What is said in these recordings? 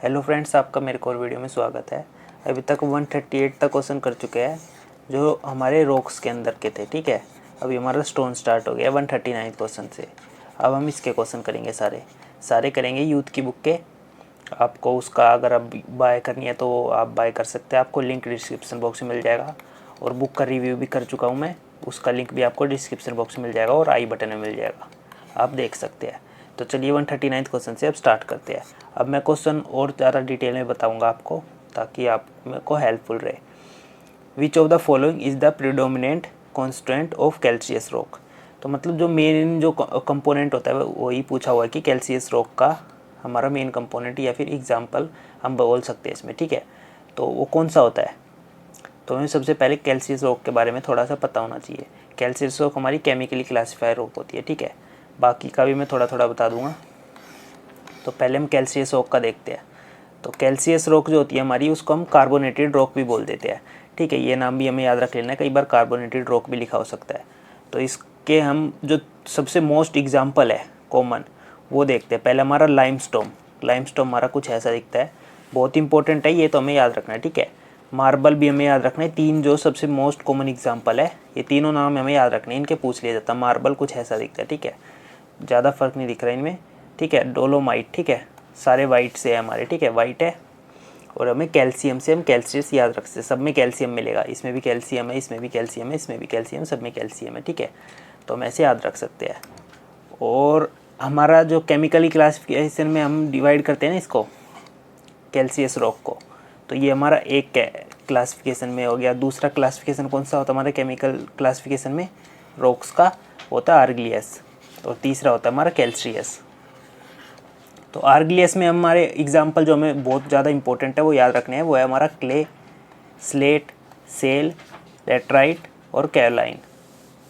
Hello friends, आपका मेरे को और वीडियो में स्वागत है। अभी तक 138 तक क्वेश्चन कर चुके हैं जो हमारे रॉक्स के अंदर के थे। ठीक है, अभी हमारा स्टोन स्टार्ट हो गया 139 क्वेश्चन से। अब हम इसके क्वेश्चन करेंगे, सारे करेंगे यूथ की बुक के। आपको उसका अगर आप बाय करनी है तो आप बाय कर सकते हैं, आपको लिंक डिस्क्रिप्शन बॉक्स में मिल जाएगा। और बुक का रिव्यू भी कर चुका हूँ मैं, उसका लिंक भी आपको डिस्क्रिप्शन बॉक्स में मिल जाएगा और आई बटन में मिल जाएगा, आप देख सकते हैं। तो चलिए 139 क्वेश्चन से अब स्टार्ट करते हैं। अब मैं क्वेश्चन और ज़्यादा डिटेल में बताऊंगा आपको, ताकि आप मेरे को हेल्पफुल रहे। Which of the following is the predominant constant of calcareous rock. तो मतलब जो मेन जो कंपोनेंट होता है वही पूछा हुआ है कि कैल्शियस रॉक का हमारा मेन कंपोनेंट या फिर एग्जाम्पल हम बोल सकते हैं इसमें। ठीक है, तो वो कौन सा होता है। तो हमें सबसे पहले कैल्शियस रॉक के बारे में थोड़ा सा पता होना चाहिए। कैल्शियस रॉक हमारी केमिकली क्लासीफायर रॉक होती है। ठीक है, बाकी का भी मैं थोड़ा थोड़ा बता दूंगा। तो पहले हम कैल्शियस रॉक का देखते हैं। तो कैल्शियस रॉक जो होती है हमारी, उसको हम कार्बोनेटेड रॉक भी बोल देते हैं। ठीक है, ये नाम भी हमें याद रख लेना है, कई बार कार्बोनेटेड रॉक भी लिखा हो सकता है। तो इसके हम जो सबसे मोस्ट एग्जाम्पल है कॉमन, वो देखते हैं। पहले हमारा लाइमस्टोन हमारा कुछ ऐसा दिखता है, बहुत इंपॉर्टेंट है ये, तो हमें याद रखना है। ठीक है, मार्बल भी हमें याद रखना है। तीन जो सबसे मोस्ट कॉमन एग्जाम्पल है, ये तीनों नाम हमें याद रखने हैं, इनके पूछ लिया जाता है। मार्बल कुछ ऐसा दिखता है, ठीक है, ज़्यादा फर्क नहीं दिख रहा है इनमें। ठीक है, डोलोमाइट, ठीक है, सारे वाइट से है हमारे। ठीक है, वाइट है। और हमें कैल्शियम से हम कैल्शियस याद रखते हैं, सब में कैल्शियम मिलेगा। इसमें भी कैल्शियम है, इसमें भी कैल्शियम है, इसमें भी कैल्शियम, सब में कैल्शियम है। ठीक है, तो हम ऐसे याद रख सकते हैं। और हमारा जो केमिकली क्लासिफिकेशन में हम डिवाइड करते हैं ना इसको, कैल्शियस रॉक को, तो ये हमारा एक क्लासिफिकेशन में हो गया। दूसरा क्लासिफिकेशन कौन सा होता है हमारे केमिकल क्लासिफिकेशन में रॉक्स का, होता है आर्गिलियस। और तीसरा होता है हमारा कैल्शियस। तो आर्गिलियस में हमारे एग्जाम्पल जो हमें बहुत ज़्यादा इंपॉर्टेंट है वो याद रखने हैं, वो है हमारा क्ले, स्लेट, सेल, लेटराइट और कैरोलाइन।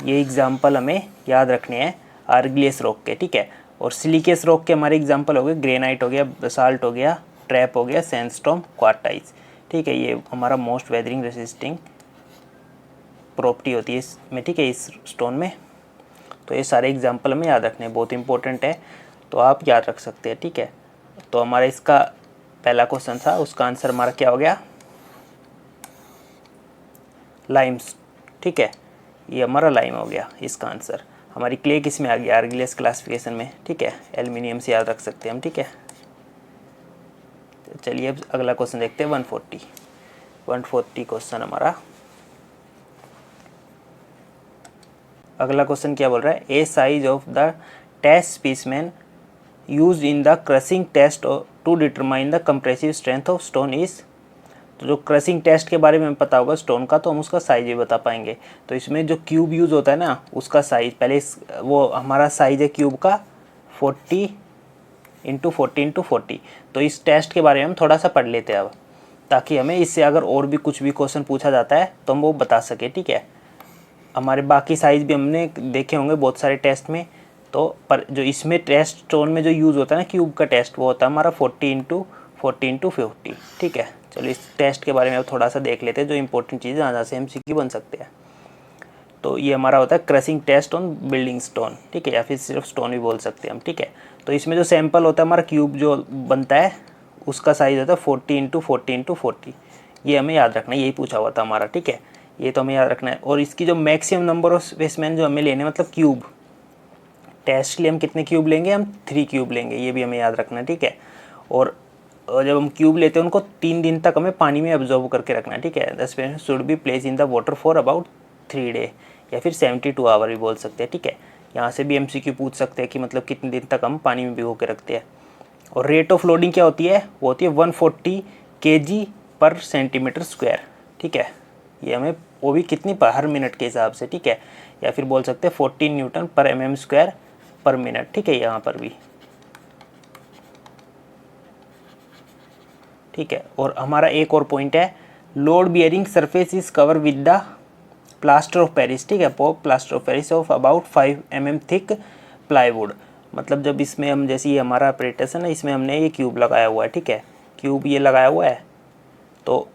ये एग्जाम्पल हमें याद रखने हैं आर्गिलियस रॉक के। ठीक है, और सिलिकेस रॉक के हमारे एग्जाम्पल हो गए ग्रेनाइट हो गया, बसाल्ट हो गया, ट्रैप हो गया, सैंडस्टोन, क्वार्टाइज। ठीक है, ये हमारा मोस्ट वेदरिंग रेसिस्टिंग प्रॉपर्टी होती है इसमें। ठीक है, इस स्टोन में। तो ये सारे एग्जाम्पल हमें याद रखने हैं, बहुत इंपॉर्टेंट है, तो आप याद रख सकते हैं। ठीक है, तो हमारा इसका पहला क्वेश्चन था, उसका आंसर हमारा क्या हो गया, लाइम्स। ठीक है, ये हमारा लाइम हो गया इसका आंसर। हमारी क्ले किस में आ गया, आर्गिलियस क्लासिफिकेशन में। ठीक है, एल्युमिनियम से याद रख सकते हैं हम। ठीक है, तो चलिए अब अगला क्वेश्चन देखते हैं। 140 क्वेश्चन हमारा। अगला क्वेश्चन क्या बोल रहा है, a size of the test specimen use in the crushing test to determine the compressive strength of stone is. तो जो क्रशिंग टेस्ट के बारे में पता होगा स्टोन का, तो हम उसका साइज भी बता पाएंगे। तो इसमें जो क्यूब यूज़ होता है ना, उसका साइज पहले वो हमारा साइज है क्यूब का 40 इंटू 40। तो इस टेस्ट के बारे में हम थोड़ा सा पढ़ लेते हैं अब, ताकि हमें इससे अगर और भी कुछ भी क्वेश्चन पूछा जाता है तो हम वो बता सके। ठीक है, हमारे बाकी साइज भी हमने देखे होंगे बहुत सारे टेस्ट में, तो पर जो इसमें टेस्ट स्टोन में जो यूज़ होता है ना क्यूब का टेस्ट, वो होता है हमारा 40 इंटू 50। ठीक है, चलो इस टेस्ट के बारे में अब थोड़ा सा देख लेते हैं, जो इंपॉर्टेंट चीज़ जहाँ से MCQ बन सकते हैं। तो ये हमारा होता है crushing test on building stone. ठीक है, या फिर सिर्फ स्टोन भी बोल सकते हैं हम। ठीक है, तो इसमें जो सैंपल होता है हमारा क्यूब जो बनता है, उसका साइज होता है 40 इंटू 40। ये हमें याद रखना है, यही पूछा हुआ था हमारा। ठीक है, ये तो हमें याद रखना है। और इसकी जो मैक्सिमम नंबर ऑफ स्पेसिमेन जो हमें लेने, मतलब क्यूब टेस्ट के लिए हम कितने क्यूब लेंगे, हम 3 क्यूब लेंगे, ये भी हमें याद रखना है। ठीक है, और जब हम क्यूब लेते हैं उनको 3 दिन तक हमें पानी में ऑब्जर्व करके रखना है। ठीक है, the specimen should be place in the water for about 3 day, या फिर 72 आवर भी बोल सकते हैं। ठीक है, यहाँ से भी MCQ पूछ सकते हैं कि मतलब कितने दिन तक हम पानी में भिगो के रखते हैं। और रेट ऑफ लोडिंग क्या होती है, वो होती है 140 kg पर सेंटीमीटर स्क्वायर। ठीक है, ये हमें वो भी कितनी हर मिनट के हिसाब से। ठीक है, या फिर बोल सकते हैं 14 न्यूटन पर mm स्क्वायर पर मिनट। ठीक है, यहाँ पर भी। ठीक है, और हमारा एक और पॉइंट है, load bearing surface is cover with the plaster of Paris. ठीक है, plaster of Paris of about 5 mm thick plywood. मतलब जब इसमें हम, जैसे ये हमारा ऑपरेटस है ना, इसमें हमने ये क्यूब लगाया हुआ है। ठीक है, क्यूब ये लगाया हुआ है, तो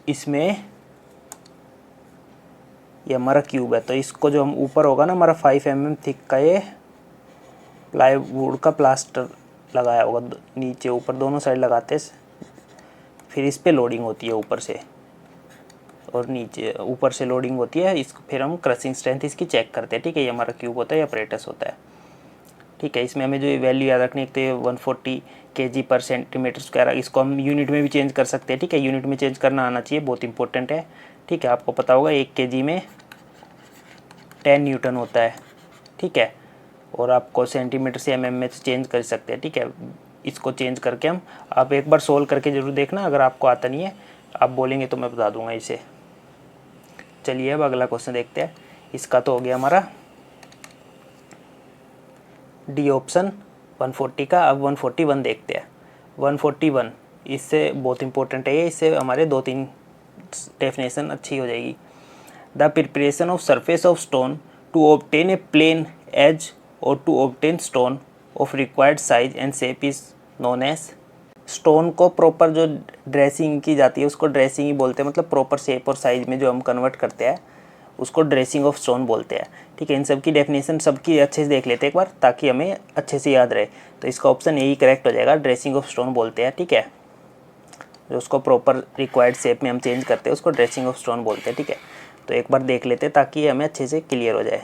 इसमें ये हमारा क्यूब है, तो इसको जो हम ऊपर होगा ना हमारा 5 mm थिक का ये प्लाईवुड का प्लास्टर लगाया होगा, नीचे ऊपर दोनों साइड लगाते हैं फिर इस पे लोडिंग होती है ऊपर से और नीचे, ऊपर से लोडिंग होती है, इसको फिर हम क्रशिंग स्ट्रेंथ इसकी चेक करते हैं, ठीक है। ये हमारा क्यूब होता है या अपरेटस होता है, ठीक है। इसमें हमें जो वैल्यू याद रखनी है, एक तो ये 140 kg पर सेंटीमीटर स्क्वायर, इसको हम यूनिट में भी चेंज कर सकते हैं, ठीक है। यूनिट में चेंज करना आना चाहिए, बहुत इंपॉर्टेंट है, ठीक है। आपको पता होगा 1 kg में 10 न्यूटन होता है, ठीक है। और आपको सेंटीमीटर से mm में चेंज कर सकते हैं, ठीक है। इसको चेंज करके हम, आप एक बार सोल्व करके ज़रूर देखना, अगर आपको आता नहीं है आप बोलेंगे तो मैं बता दूंगा इसे। चलिए अब अगला क्वेश्चन देखते हैं। इसका तो हो गया हमारा डी ऑप्शन 140 का। अब 141 देखते हैं। 141 इससे बहुत इंपॉर्टेंट है ये, इससे हमारे 2-3 डेफिनेशन अच्छी हो जाएगी। The preparation of surface of stone to obtain a plane edge और to obtain stone of required size and shape is known as. Stone को प्रॉपर जो ड्रेसिंग की जाती है उसको ड्रेसिंग ही बोलते हैं, मतलब प्रॉपर शेप और साइज में जो हम कन्वर्ट करते हैं उसको ड्रेसिंग ऑफ स्टोन बोलते हैं, ठीक है। इन सब की डेफिनेशन सबकी अच्छे से देख लेते हैं एक बार, ताकि हमें अच्छे से याद रहे। तो इसका ऑप्शन यही करेक्ट हो जाएगा, ड्रेसिंग ऑफ स्टोन बोलते हैं, ठीक है। जो उसको प्रॉपर रिक्वायर्ड शेप में हम चेंज करते हैं उसको ड्रेसिंग ऑफ स्टोन बोलते हैं, ठीक है। तो एक बार देख लेते हैं ताकि हमें अच्छे से क्लियर हो जाए।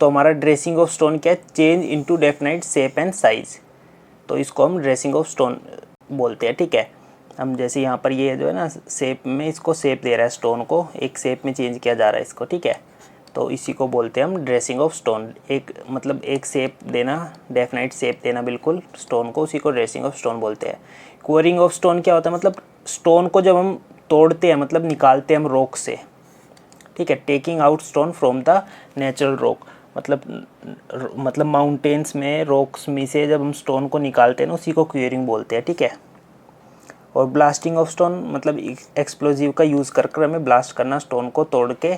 तो हमारा ड्रेसिंग ऑफ स्टोन क्या है, change into definite shape and size, तो इसको हम ड्रेसिंग ऑफ स्टोन बोलते हैं, ठीक है। हम जैसे यहाँ पर ये जो है ना शेप में इसको शेप दे रहा है, स्टोन को एक शेप में चेंज किया जा रहा है इसको, ठीक है। तो इसी को बोलते हैं हम ड्रेसिंग ऑफ स्टोन। एक मतलब एक शेप देना, डेफिनाइट शेप देना बिल्कुल स्टोन को, उसी को ड्रेसिंग ऑफ स्टोन बोलते हैं। कोरिंग ऑफ स्टोन क्या होता है, मतलब स्टोन को जब हम तोड़ते हैं, मतलब निकालते हैं हम रॉक से, ठीक है। Taking out stone from the natural rock, मतलब माउंटेन्स में रॉक्स में से जब हम स्टोन को निकालते हैं ना उसी को क्यूरिंग बोलते हैं, ठीक है। और ब्लास्टिंग ऑफ स्टोन मतलब एक्सप्लोजिव का यूज़ कर कर हमें ब्लास्ट करना, स्टोन को तोड़ के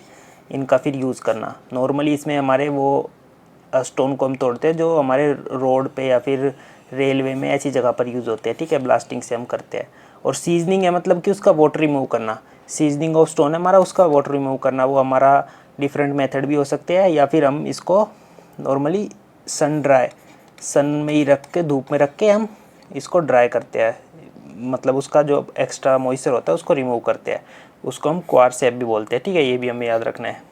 इनका फिर यूज़ करना। नॉर्मली इसमें हमारे वो स्टोन को हम तोड़ते हैं जो हमारे रोड पे या फिर रेलवे में ऐसी जगह पर यूज़ होते हैं, ठीक है। ब्लास्टिंग से हम करते हैं। और सीजनिंग है मतलब कि उसका वाटर रिमूव करना, सीजनिंग ऑफ स्टोन है हमारा उसका वाटर रिमूव करना। वो हमारा डिफरेंट मेथड भी हो सकते हैं, या फिर हम इसको नॉर्मली सन में ही रख के, धूप में रख के हम इसको ड्राई करते हैं, मतलब उसका जो एक्स्ट्रा मॉइस्चर होता है उसको रिमूव करते हैं, उसको हम क्वार्ट्ज शेप भी बोलते हैं, ठीक है। ये भी हमें याद रखना है।